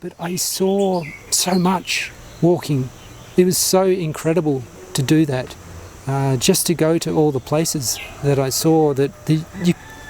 but I saw so much walking. It was so incredible to do that. Just to go to all the places that I saw that,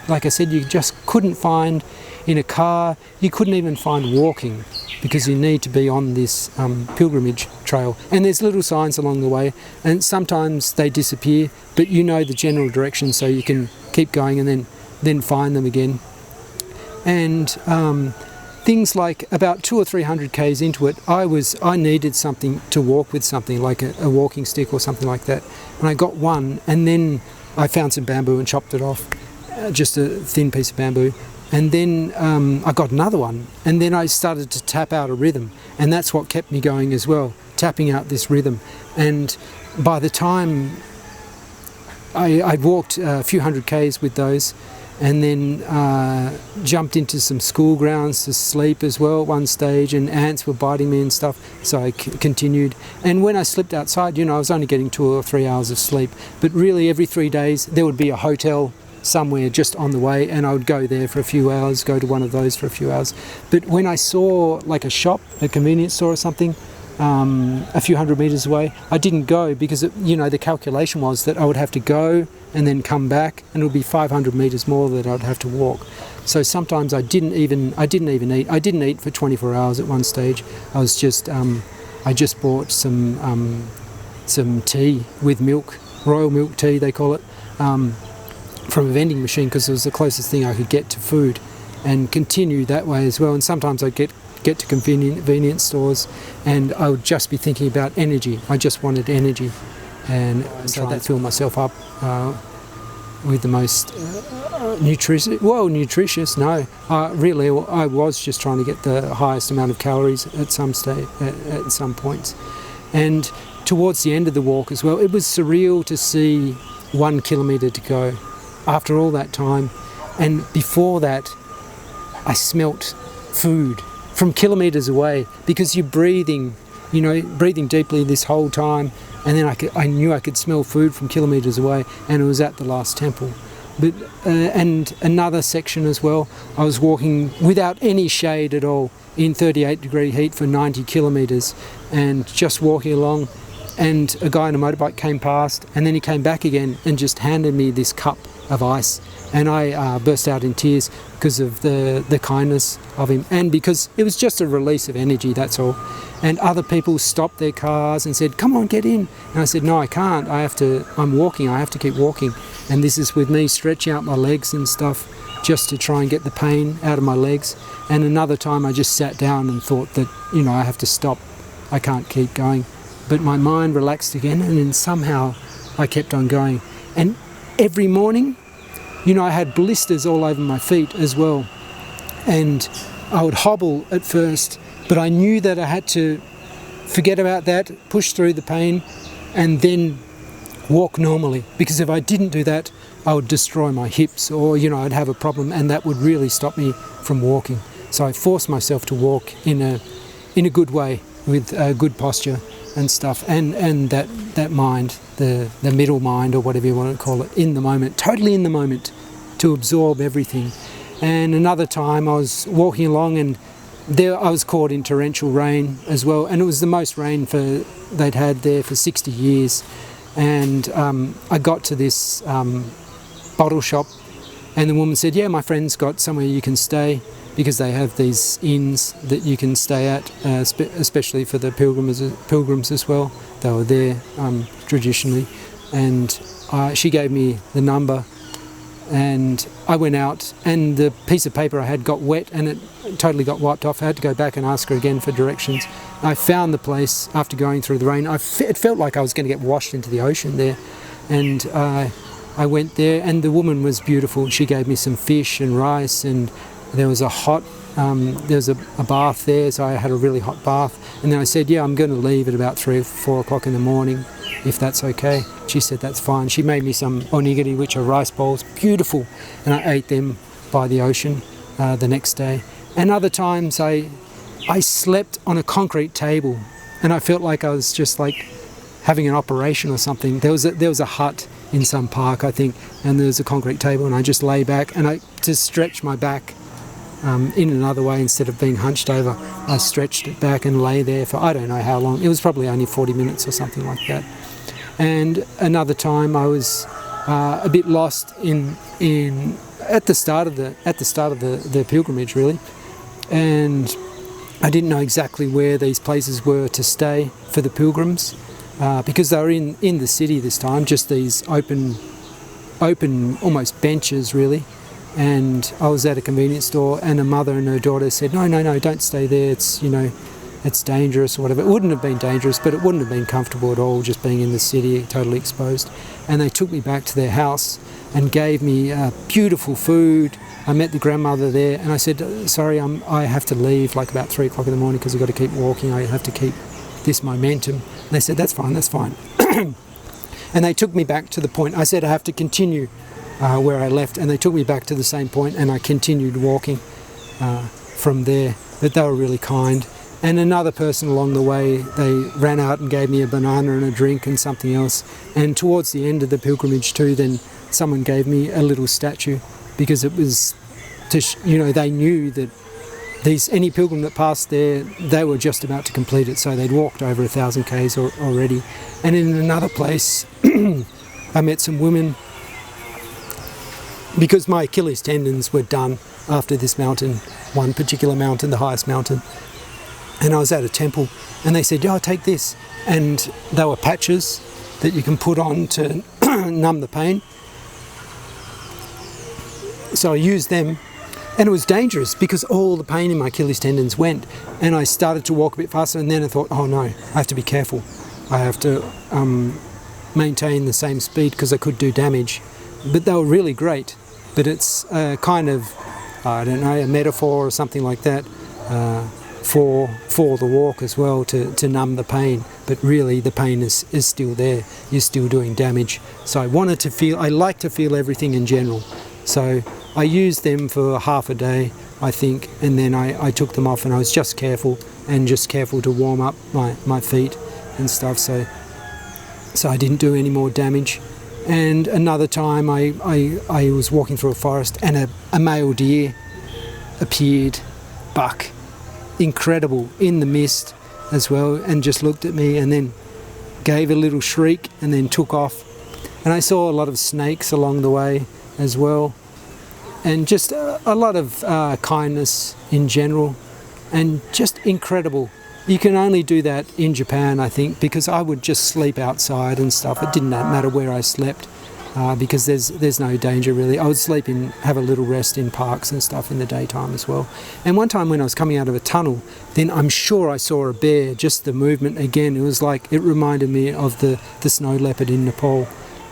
like I said, you just couldn't find in a car. You couldn't even find walking because you need to be on this pilgrimage trail. And there's little signs along the way, and sometimes they disappear, but you know the general direction, so you can keep going and then find them again. And things like about 200 or 300 k's into it, I needed something to walk with, something like a walking stick or something like that. And I got one, and then I found some bamboo and chopped it off, just a thin piece of bamboo. And then I got another one, and then I started to tap out a rhythm, and that's what kept me going as well, tapping out this rhythm. And by the time I'd walked a few hundred k's with those, and then jumped into some school grounds to sleep as well at one stage, and ants were biting me and stuff, so I continued. And when I slept outside, I was only getting 2 or 3 hours of sleep, but really every 3 days there would be a hotel somewhere just on the way, and I would go there for a few hours, go to one of those for a few hours. But when I saw like a shop, a convenience store or something, a few hundred meters away, I didn't go because the calculation was that I would have to go and then come back, and it would be 500 meters more that I'd have to walk. So sometimes I didn't even eat. I didn't eat for 24 hours at one stage. I was just I just bought some tea with milk, royal milk tea they call it, from a vending machine, because it was the closest thing I could get to food, and continue that way as well. And sometimes I'd get to convenience stores, and I would just be thinking about energy. I just wanted energy, and so that filled myself up with the most nutritious. No, really, I was just trying to get the highest amount of calories at some points. And towards the end of the walk as well, it was surreal to see 1 kilometre to go after all that time. And before that, I smelt food from kilometres away, because you're breathing deeply this whole time, and then I knew I could smell food from kilometres away, and it was at the last temple. But and another section as well, I was walking without any shade at all in 38-degree heat for 90 kilometres, and just walking along, and a guy on a motorbike came past, and then he came back again and just handed me this cup of ice, and I burst out in tears because of the kindness of him, and because it was just a release of energy, that's all. And other people stopped their cars and said, "Come on, get in." And I said, "No, I can't. I'm walking. I have to keep walking." And this is with me stretching out my legs and stuff, just to try and get the pain out of my legs. And another time I just sat down and thought that, I have to stop. I can't keep going. But my mind relaxed again, and then somehow I kept on going. And every morning, I had blisters all over my feet as well. And I would hobble at first, but I knew that I had to forget about that, push through the pain, and then walk normally. Because if I didn't do that, I would destroy my hips, or, I'd have a problem, and that would really stop me from walking. So I forced myself to walk in a good way, with good posture and stuff, and that mind, the middle mind, or whatever you want to call it, in the moment, totally in the moment, to absorb everything. And another time I was walking along, and there I was caught in torrential rain as well, and it was the most rain they'd had there for 60 years. And I got to this bottle shop, and the woman said, "Yeah, my friend's got somewhere you can stay," because they have these inns that you can stay at, especially for the pilgrims as well. They were there traditionally, and she gave me the number, and I went out, and the piece of paper I had got wet, and it totally got wiped off. I had to go back and ask her again for directions. I found the place after going through the rain. It felt like I was going to get washed into the ocean there, and I went there, and the woman was beautiful. She gave me some fish and rice, and there was a bath there, so I had a really hot bath. And then I said, "Yeah, I'm going to leave at about 3 or 4 o'clock in the morning, if that's okay." She said, "That's fine." She made me some onigiri, which are rice bowls, beautiful, and I ate them by the ocean the next day. And other times I slept on a concrete table, and I felt like I was just like having an operation or something. There was a hut in some park, I think, and there was a concrete table, and I just lay back, and I just stretched my back in another way. Instead of being hunched over, I stretched it back and lay there for I don't know how long. It was probably only 40 minutes or something like that. And another time I was a bit lost at the start of the pilgrimage, really, and I didn't know exactly where these places were to stay for the pilgrims, because they were in the city this time, just these open almost benches, really. And I was at a convenience store, and a mother and her daughter said, no, don't stay there, it's dangerous or whatever. It wouldn't have been dangerous, but it wouldn't have been comfortable at all, just being in the city, totally exposed. And they took me back to their house and gave me beautiful food. I met the grandmother there, and I said, sorry, I have to leave like about 3 o'clock in the morning because I've got to keep walking. I have to keep this momentum. And they said, that's fine. And they took me back to the point. I said I have to continue where I left, and they took me back to the same point, and I continued walking from there. But they were really kind. And another person along the way, they ran out and gave me a banana and a drink and something else. And towards the end of the pilgrimage too, then someone gave me a little statue, because it was they knew that any pilgrim that passed there, they were just about to complete it, so they'd walked over 1,000 k's already. And in another place, I met some women, because my Achilles tendons were done after this mountain, one particular mountain, the highest mountain. And I was at a temple, and they said, take this. And they were patches that you can put on to numb the pain. So I used them, and it was dangerous because all the pain in my Achilles tendons went, and I started to walk a bit faster, and then I thought, oh no, I have to be careful. I have to maintain the same speed because I could do damage. But they were really great. But it's kind of, I don't know, a metaphor or something like that for the walk as well, to numb the pain. But really the pain is still there. You're still doing damage. So I like to feel everything in general. So I used them for half a day, I think, and then I took them off, and I was just careful to warm up my feet and stuff, so I didn't do any more damage. And another time I was walking through a forest, and a male deer appeared, buck, incredible, in the mist as well, and just looked at me and then gave a little shriek and then took off. And I saw a lot of snakes along the way as well, and just a lot of kindness in general, and just incredible. You can only do that in Japan, I think, because I would just sleep outside and stuff. It didn't matter where I slept, because there's no danger really. I would sleep have a little rest in parks and stuff in the daytime as well. And one time when I was coming out of a tunnel, then I'm sure I saw a bear. Just the movement again, it reminded me of the snow leopard in Nepal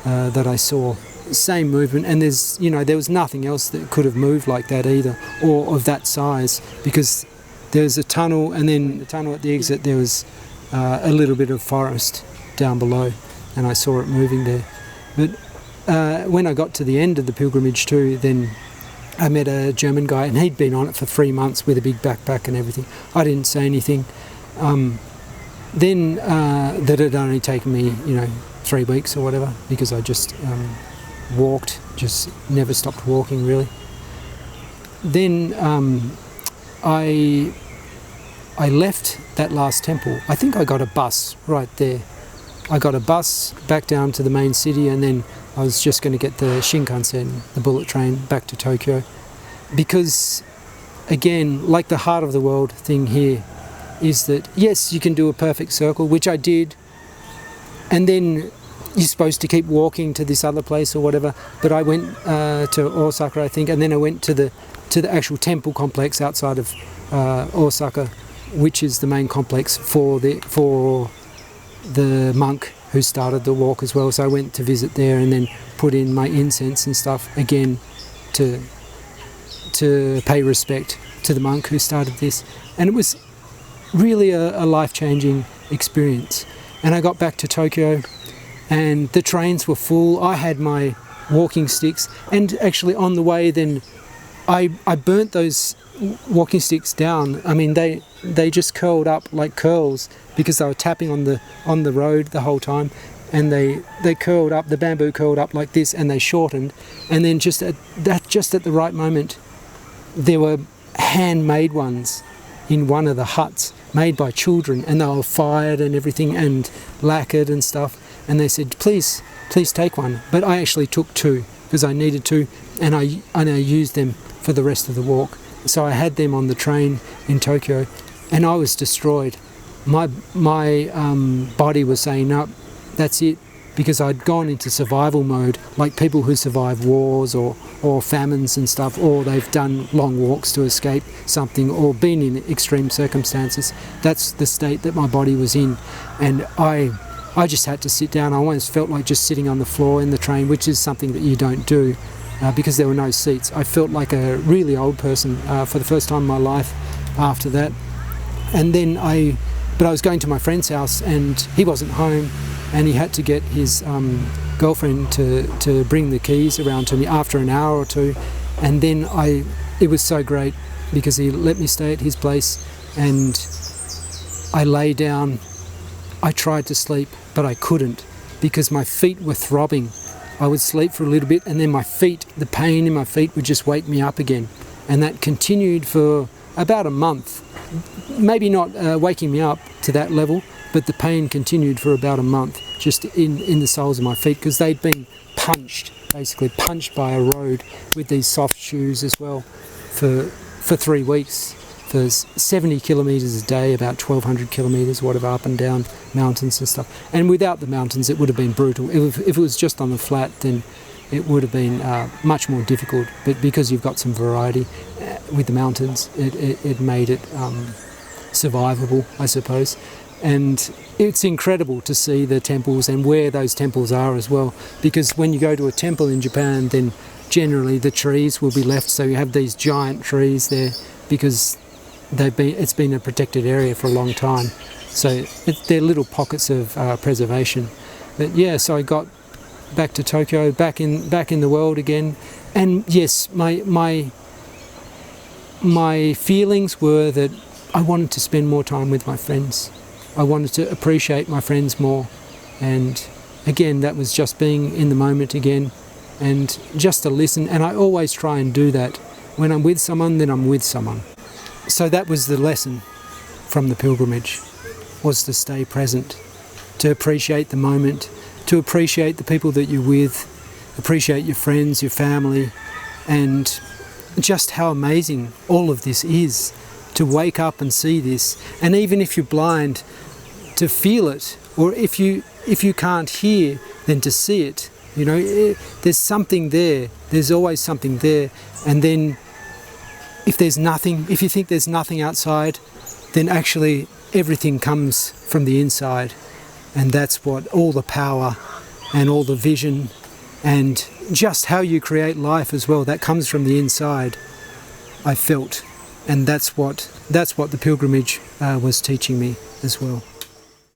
that I saw. Same movement, and there was nothing else that could have moved like that either, or of that size, because there's a tunnel, and then the tunnel at the exit there was a little bit of forest down below, and I saw it moving there. But when I got to the end of the pilgrimage too, then I met a German guy, and he'd been on it for 3 months with a big backpack and everything. I didn't say anything. Then that had only taken me 3 weeks or whatever, because I just walked, just never stopped walking really. Then I left that last temple. I think I got a bus right there. I got a bus back down to the main city, and then I was just going to get the Shinkansen, the bullet train, back to Tokyo. Because, again, like the heart of the world thing here, is that, yes, you can do a perfect circle, which I did, and then you're supposed to keep walking to this other place or whatever, but I went to Osaka, I think, and then I went to the actual temple complex outside of Osaka, which is the main complex for the monk who started the walk as well. So I went to visit there and then put in my incense and stuff again to pay respect to the monk who started this. And it was really a life-changing experience. And I got back to Tokyo, and the trains were full. I had my walking sticks, and actually on the way then I burnt those walking sticks down. I mean, they just curled up like curls because they were tapping on the road the whole time, and they curled up, the bamboo curled up like this, and they shortened, and then just at the right moment there were handmade ones in one of the huts made by children, and they were fired and everything and lacquered and stuff, and they said, please take one. But I actually took two because I needed to, and I used them for the rest of the walk. So I had them on the train in Tokyo, and I was destroyed. My body was saying, no, that's it, because I'd gone into survival mode, like people who survive wars or famines and stuff, or they've done long walks to escape something, or been in extreme circumstances. That's the state that my body was in, and I just had to sit down. I almost felt like just sitting on the floor in the train, which is something that you don't do because there were no seats. I felt like a really old person for the first time in my life after that. And then but I was going to my friend's house, and he wasn't home, and he had to get his girlfriend to bring the keys around to me after an hour or two. And then it was so great because he let me stay at his place, and I lay down. I tried to sleep, but I couldn't because my feet were throbbing. I would sleep for a little bit, and then the pain in my feet would just wake me up again. And that continued for about a month. Maybe not waking me up to that level, but the pain continued for about a month, just in the soles of my feet, because they'd been basically punched by a road with these soft shoes as well for 3 weeks, for 70 kilometres a day, about 1,200 kilometres, whatever, up and down mountains and stuff. And without the mountains, it would have been brutal. If it was just on the flat, then it would have been much more difficult. But because you've got some variety with the mountains, it made it survivable, I suppose. And it's incredible to see the temples and where those temples are as well, because when you go to a temple in Japan, then generally the trees will be left, so you have these giant trees there because it's been a protected area for a long time, so they're little pockets of preservation. But yeah, so I got back to Tokyo, back in the world again, and yes, my feelings were that I wanted to spend more time with my friends. I wanted to appreciate my friends more, and again, that was just being in the moment again, and just to listen. And I always try and do that. When I'm with someone, then I'm with someone. So that was the lesson from the pilgrimage, was to stay present, to appreciate the moment, to appreciate the people that you're with, appreciate your friends, your family, and just how amazing all of this is, to wake up and see this. And even if you're blind, to feel it, or if you can't hear, then to see it. You know, there's something there. There's always something there. And then if you think there's nothing outside, then actually everything comes from the inside. And that's what all the power and all the vision and just how you create life as well, that comes from the inside, I felt. And that's what the pilgrimage was teaching me as well.